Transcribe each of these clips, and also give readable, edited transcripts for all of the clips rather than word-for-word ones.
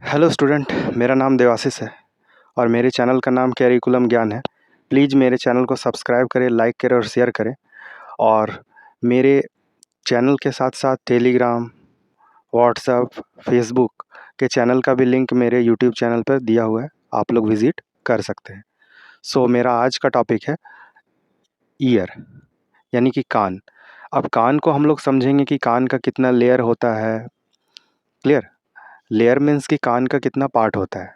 Hello student, मेरा नाम देवाशीष है और मेरे चैनल का नाम कैरिकुलम ज्ञान है। प्लीज़ मेरे चैनल को सब्सक्राइब करें, लाइक करें और शेयर करें। और मेरे चैनल के साथ साथ टेलीग्राम, व्हाट्सएप, फेसबुक के चैनल का भी लिंक मेरे यूट्यूब चैनल पर दिया हुआ है, आप लोग विज़िट कर सकते हैं। सो मेरा आज का टॉपिक है ईयर, यानी कि कान। अब कान को हम लोग समझेंगे कि कान का कितना लेयर होता है। क्लियर? लेयर मीन्स कि कान का कितना पार्ट होता है।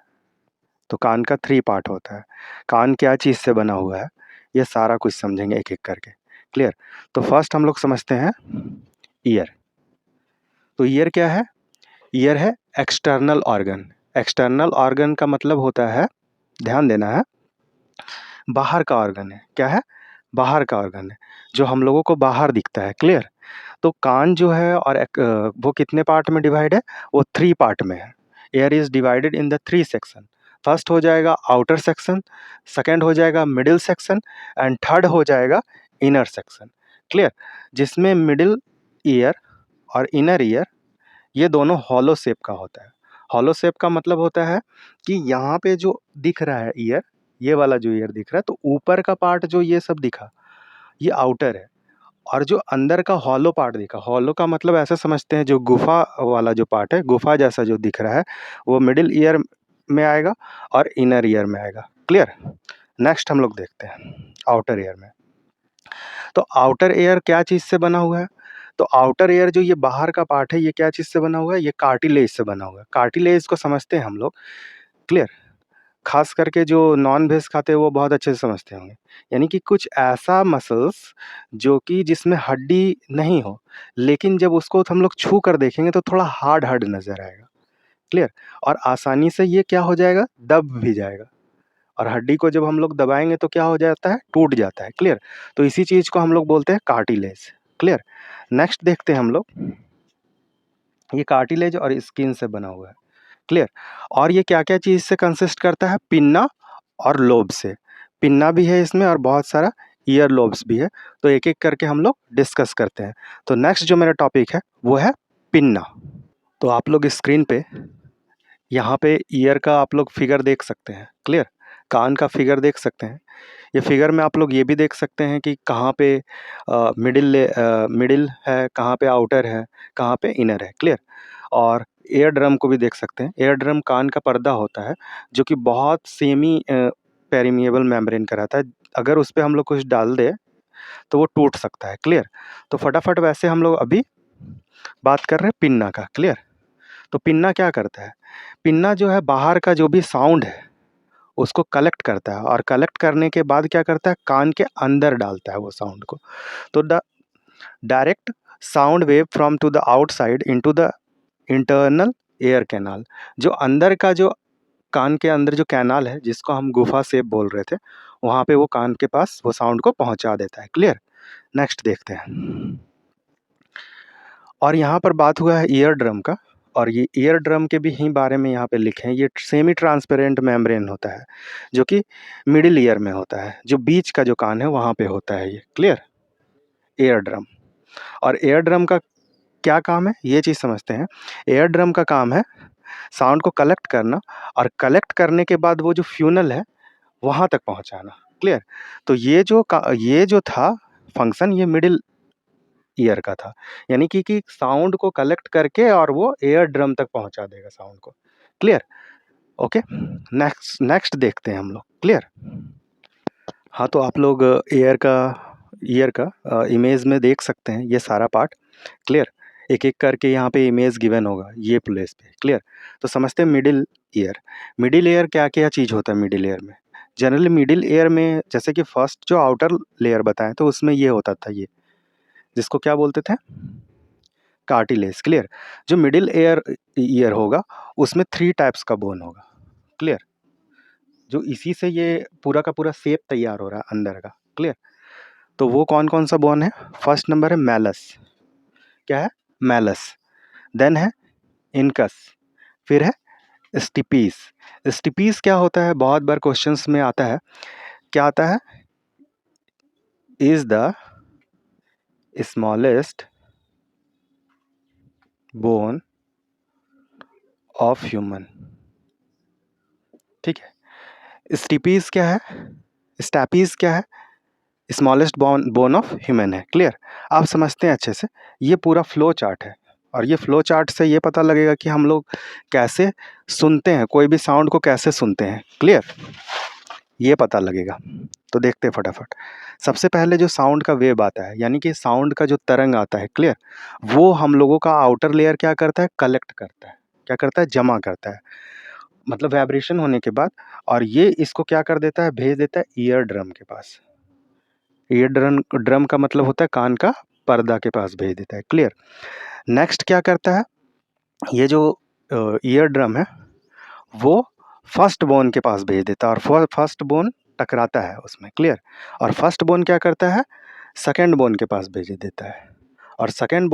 तो कान का 3 पार्ट होता है। कान क्या चीज़ से बना हुआ है, ये सारा कुछ समझेंगे एक-एक करके। क्लियर? तो फर्स्ट हम लोग समझते हैं ईयर। तो ईयर क्या है? ईयर है एक्सटर्नल ऑर्गन। एक्सटर्नल ऑर्गन का मतलब होता है, ध्यान देना है, बाहर का ऑर्गन है। क्या है? बाहर का ऑर्गन है, जो हम लोगों को बाहर दिखता है। क्लियर? तो कान जो है और वो कितने पार्ट में डिवाइड है? वो 3 पार्ट में है। Year is divided in the 3 section. First हो जाएगा आउटर सेक्शन, सेकंड हो जाएगा मिडिल सेक्शन एंड थर्ड हो जाएगा इनर सेक्शन। क्लियर? जिसमें मिडिल ईयर और इनर ईयर ये दोनों हॉलो शेप का होता है। हॉलो शेप का मतलब होता है कि यहाँ पे जो दिख रहा है ईयर, ये वाला जो ईयर दिख रहा है, तो ऊपर का पार्ट जो ये सब दिखा, ये आउटर है। और जो अंदर का हॉलो पार्ट दिखा, हॉलो का मतलब ऐसा समझते हैं, जो गुफा वाला जो पार्ट है, गुफा जैसा जो दिख रहा है, वो मिडिल ईयर में आएगा और इनर ईयर में आएगा। क्लियर? नेक्स्ट हम लोग देखते हैं आउटर ईयर में। तो आउटर ईयर क्या चीज़ से बना हुआ है? तो आउटर ईयर जो ये बाहर का पार्ट है, ये क्या चीज़ से बना हुआ है? ये कार्टिलेज से बना हुआ है। कार्टिलेज को समझते हैं हम लोग। क्लियर? खास करके जो नॉन वेज खाते हैं वो बहुत अच्छे से समझते होंगे। यानी कि कुछ ऐसा मसल्स जो कि जिसमें हड्डी नहीं हो, लेकिन जब उसको हम लोग छू कर देखेंगे तो थोड़ा हार्ड हार्ड नज़र आएगा। क्लियर? और आसानी से ये क्या हो जाएगा? दब भी जाएगा। और हड्डी को जब हम लोग दबाएँगे तो क्या हो जाता है? टूट जाता है। क्लियर? तो इसी चीज़ को हम लोग बोलते हैं कार्टिलेज। क्लियर? नेक्स्ट देखते हैं हम लोग, ये कार्टिलेज और स्किन से बना हुआ है। क्लियर? और ये क्या-क्या चीज़ से कंसिस्ट करता है? पिन्ना और लोब से। पिन्ना भी है इसमें और बहुत सारा ईयर लोब्स भी है। तो एक-एक करके हम लोग डिस्कस करते हैं। तो नेक्स्ट जो मेरा टॉपिक है वो है पिन्ना। तो आप लोग स्क्रीन पे यहाँ पे ईयर का आप लोग फिगर देख सकते हैं। क्लियर? कान का फिगर देख सकते हैं। ये फिगर में आप लोग ये भी देख सकते हैं कि कहाँ पे मिडिल है, कहाँ पे आउटर है, कहाँ पे इनर है। क्लियर? और एयर ड्रम को भी देख सकते हैं। एयर ड्रम कान का पर्दा होता है, जो कि बहुत सेमी पेरिमिएबल मेम्ब्रेन का रहता है। अगर उस पे हम लोग कुछ डाल दें, तो वो टूट सकता है। क्लियर? तो फटाफट वैसे हम लोग अभी बात कर रहे हैं पिन्ना का। क्लियर? तो पिन्ना क्या करता है? पिन्ना जो है बाहर का जो भी साउंड है, उसको कलेक्ट करता है और कलेक्ट करने के बाद क्या करता है? कान के अंदर डालता है वो साउंड को। तो the direct sound wave from to the outside into the internal air canal. जो अंदर का जो कान के अंदर जो कैनाल है, जिसको हम गुफा शेप बोल रहे थे, वहाँ पे वो कान के पास वो साउंड को पहुँचा देता है। क्लियर? नेक्स्ट देखते हैं। और यहाँ पर बात हुआ है ईयर ड्रम का, और ये ईयर ड्रम के भी ही बारे में यहाँ पे लिखे हैं। ये सेमी ट्रांसपेरेंट मेम्ब्रेन होता है, जो कि मिडिल ईयर में होता है। जो बीच का जो कान है वहाँ पे होता है ये। क्लियर? Air drum. और एयर ड्रम का क्या काम है, ये चीज़ समझते हैं। एयर ड्रम का काम है साउंड को कलेक्ट करना, और कलेक्ट करने के बाद वो जो फ्यूनल है, वहाँ तक पहुँचाना। क्लियर? तो ये जो था फंक्शन, ये मिडिल ईयर का था। यानी कि साउंड को कलेक्ट करके और वो एयर ड्रम तक पहुँचा देगा साउंड को। क्लियर? ओके? नेक्स्ट नेक्स्ट देखते हैं हम लोग। क्लियर? हाँ, तो आप लोग ईयर का इमेज में देख सकते हैं ये सारा पार्ट। क्लियर? एक-एक करके यहाँ पे इमेज गिवन होगा ये प्लेस पे। क्लियर? तो समझते हैं मिडिल ईयर। मिडिल ईयर क्या-क्या चीज़ होता है मिडिल ईयर में? जनरली मिडिल ईयर में जैसे कि फर्स्ट जो आउटर लेयर बताएँ तो उसमें ये होता था ये, जिसको क्या बोलते थे? कार्टिलेज। क्लियर? जो मिडिल ईयर होगा उसमें 3 टाइप्स का बोन होगा। क्लियर? जो इसी से ये पूरा का पूरा शेप तैयार हो रहा है अंदर का। क्लियर? तो वो कौन-कौन सा बोन है? फर्स्ट नंबर है मैलस। क्या है? मैलस। देन है इनकस, फिर है स्टिपीस। स्टिपीस क्या होता है? बहुत बार क्वेश्चंस में आता है। क्या आता है? Is the smallest bone of human. ठीक है। स्टीपीज़ क्या है? स्टैपीज़ क्या है? स्मॉलेस्ट बोन ऑफ ह्यूमन है। क्लियर? आप समझते हैं अच्छे से। ये पूरा फ्लो चार्ट है और ये फ्लो चार्ट से ये पता लगेगा कि हम लोग कैसे सुनते हैं, कोई भी साउंड को कैसे सुनते हैं। क्लियर? ये पता लगेगा। तो देखते हैं फटाफट। सबसे पहले जो साउंड का वेव आता है, यानी कि साउंड का जो तरंग आता है, क्लियर, वो हम लोगों का आउटर लेयर क्या करता है? कलेक्ट करता है। क्या करता है? जमा करता है, मतलब वाइब्रेशन होने के बाद। और ये इसको क्या कर देता है? भेज देता है ईयर ड्रम के पास। ईयर ड्रम का मतलब होता है कान का पर्दा के पास भेज देता है। क्लियर? नेक्स्ट क्या करता है? ये जो ईयर ड्रम है वो फर्स्ट बोन के पास भेज देता है और फर्स्ट बोन टकराता है उसमें। क्लियर? और फर्स्ट बोन क्या करता है? सेकंड बोन के पास भेज देता है। और सेकंड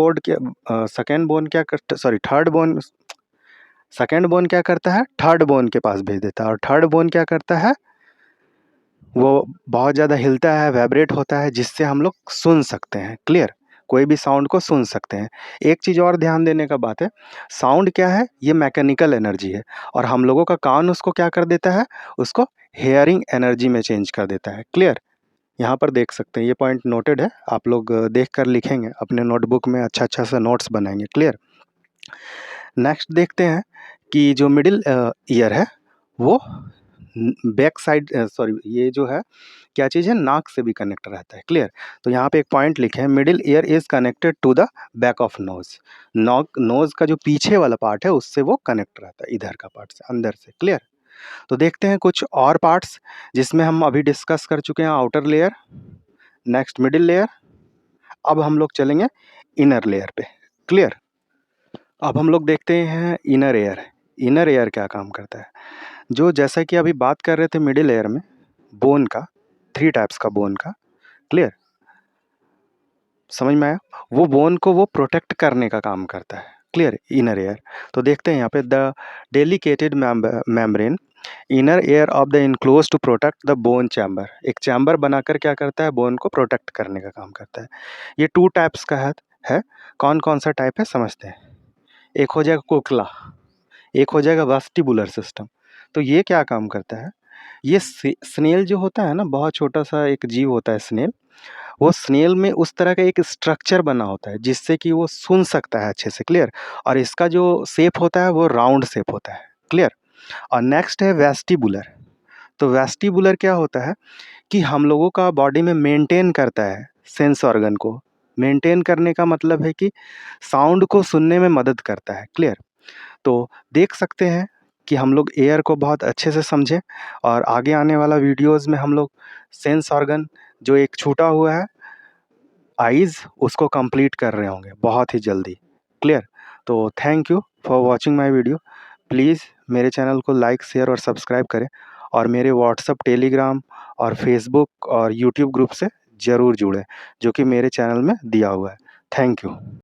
बोन क्या करता, sorry, third bone, second bone क्या करता है? थर्ड बोन के पास भेज देता है। और थर्ड बोन क्या करता है? वो बहुत ज़्यादा हिलता है, वाइब्रेट होता है, जिससे हम लोग सुन सकते हैं। क्लियर? कोई भी साउंड को सुन सकते हैं। एक चीज़ और ध्यान देने का बात है, साउंड क्या है? ये मैकेनिकल एनर्जी है और हम लोगों का कान उसको क्या कर देता है? उसको हेयरिंग एनर्जी में चेंज कर देता है। क्लियर? यहाँ पर देख सकते हैं, ये पॉइंट नोटेड है। आप लोग देख कर लिखेंगे अपने नोटबुक में, अच्छा सा नोट्स बनाएंगे। क्लियर? नेक्स्ट देखते हैं कि जो मिडिल ईयर है वो बैक साइड, सॉरी, ये जो है क्या चीज़ है? नाक से भी कनेक्ट रहता है। क्लियर? तो यहाँ पे एक पॉइंट लिखे हैं, middle ear is connected to the back of nose. Nose का जो पीछे वाला पार्ट है उससे वो कनेक्ट रहता है, इधर का पार्ट से, अंदर से। क्लियर? तो देखते हैं कुछ और पार्ट्स जिसमें हम अभी डिस्कस कर चुके हैं outer layer, next middle layer, अब हम लोग चलेंगे इनर लेयर पे। क्लियर? अब हम लोग देखते हैं इनर एयर। इनर एयर क्या काम करता है? जो जैसा कि अभी बात कर रहे थे मिडिल एयर में बोन का, 3 टाइप्स का बोन का। क्लियर? समझ में आया? वो बोन को वो प्रोटेक्ट करने का काम करता है। क्लियर? Inner ear. तो देखते हैं यहाँ पे, the delicated membrane inner ear of the enclose to protect the bone chamber. एक चैम्बर बनाकर क्या करता है? बोन को प्रोटेक्ट करने का काम करता है। ये 2 टाइप्स का है। कौन कौन सा टाइप है समझते हैं। एक हो जाएगा कोकला, एक हो जाएगा वेस्टिबुलर सिस्टम। तो ये क्या काम करता है? ये स्नेल जो होता है ना, बहुत छोटा सा एक जीव होता है स्नेल। वो स्नेल में उस तरह का एक स्ट्रक्चर बना होता है जिससे कि वो सुन सकता है अच्छे से। क्लियर? और इसका जो शेप होता है वो राउंड शेप होता है। क्लियर? और नेक्स्ट है वेस्टिबुलर। तो वेस्टिबुलर क्या होता है कि हम लोगों का बॉडी में मेंटेन करता है सेंस ऑर्गन को। मेंटेन करने का मतलब है कि साउंड को सुनने में मदद करता है। क्लियर? तो देख सकते हैं कि हम लोग एयर को बहुत अच्छे से समझें और आगे आने वाला वीडियोज़ में हम लोग सेंस ऑर्गन जो एक छूटा हुआ है, आइज़, उसको कंप्लीट कर रहे होंगे बहुत ही जल्दी। क्लियर? तो thank you for watching my video. Please मेरे चैनल को लाइक, शेयर और सब्सक्राइब करें और मेरे व्हाट्सएप, टेलीग्राम और फेसबुक और यूट्यूब ग्रुप से ज़रूर जुड़ें, जो कि मेरे चैनल में दिया हुआ है। Thank you.